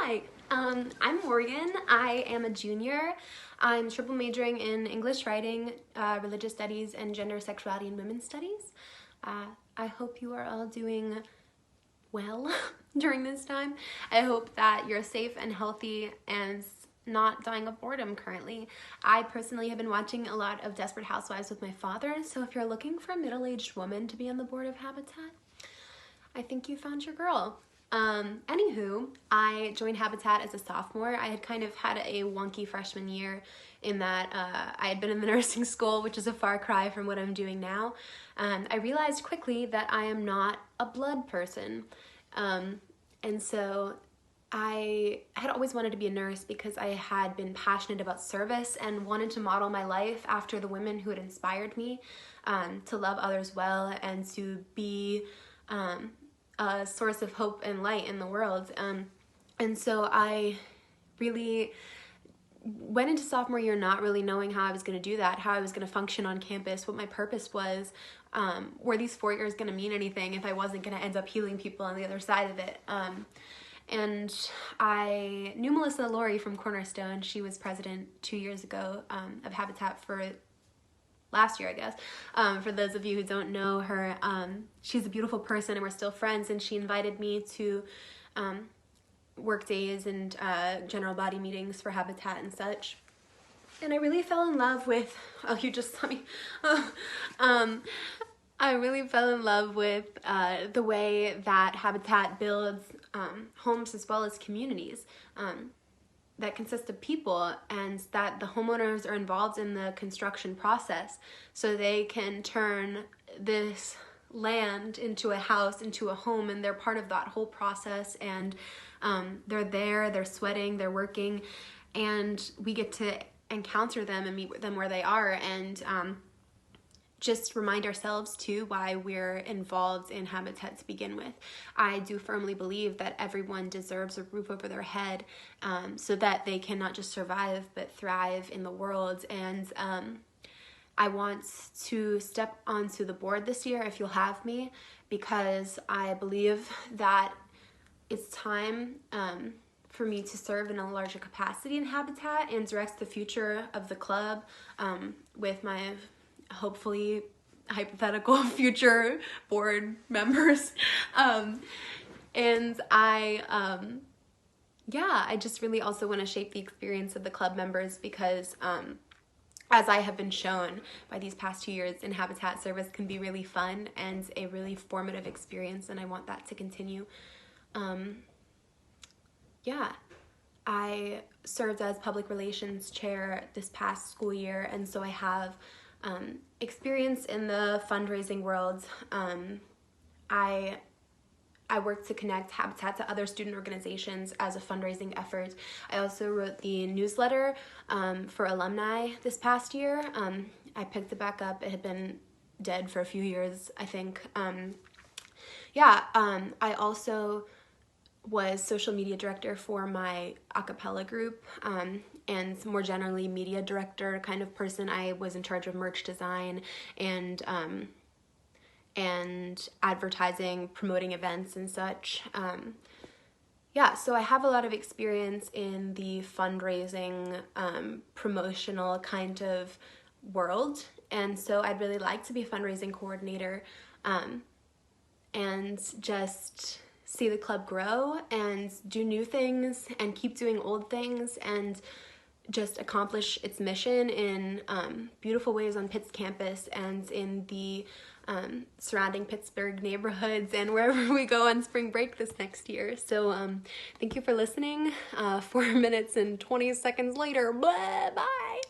Hi, I'm Morgan. I am a junior. I'm triple majoring in English writing, religious studies, and gender, sexuality, and women's studies. I hope you are all doing well during this time. I hope that you're safe and healthy and not dying of boredom currently. I personally have been watching a lot of Desperate Housewives with my father, so if you're looking for a middle-aged woman to be on the board of Habitat, I think you found your girl. Anywho, I joined Habitat as a sophomore. I had kind of had a wonky freshman year in that I had been in the nursing school, which is a far cry from what I'm doing now. I realized quickly that I am not a blood person. And so I had always wanted to be a nurse because I had been passionate about service and wanted to model my life after the women who had inspired me to love others well and to be a source of hope and light in the world. And so I really went into sophomore year not really knowing how I was going to do that, how I was going to function on campus, what my purpose was, were these 4 years going to mean anything if I wasn't going to end up healing people on the other side of it. And I knew Melissa Laurie from Cornerstone. She was president 2 years ago of Habitat for last year, I guess. For those of you who don't know her, she's a beautiful person and we're still friends, and she invited me to work days and general body meetings for Habitat and such. And I really fell in love with, you just saw me. I really fell in love with the way that Habitat builds homes as well as communities that consist of people, and that the homeowners are involved in the construction process so they can turn this land into a house, into a home, and they're part of that whole process, and they're there, they're sweating, they're working, and we get to encounter them and meet with them where they are, and just remind ourselves too why we're involved in Habitat to begin with. I do firmly believe that everyone deserves a roof over their head so that they can not just survive but thrive in the world. And I want to step onto the board this year if you'll have me, because I believe that it's time for me to serve in a larger capacity in Habitat and direct the future of the club with my hopefully hypothetical future board members. And I just really also want to shape the experience of the club members, because as I have been shown by these past 2 years in Habitat, service can be really fun and a really formative experience, and I want that to continue. I served as public relations chair this past school year, and so I have experience in the fundraising world. I work to connect Habitat to other student organizations as a fundraising effort. I also wrote the newsletter for alumni this past year. I picked it back up. It had been dead for a few years, I think. I also was social media director for my a cappella group, and more generally media director kind of person. I was in charge of merch design and advertising, promoting events and such. So I have a lot of experience in the fundraising, promotional kind of world, and so I'd really like to be a fundraising coordinator and just see the club grow and do new things and keep doing old things and just accomplish its mission in beautiful ways on Pitt's campus and in the surrounding Pittsburgh neighborhoods and wherever we go on spring break this next year. So thank you for listening. 4 minutes and 20 seconds later, bye.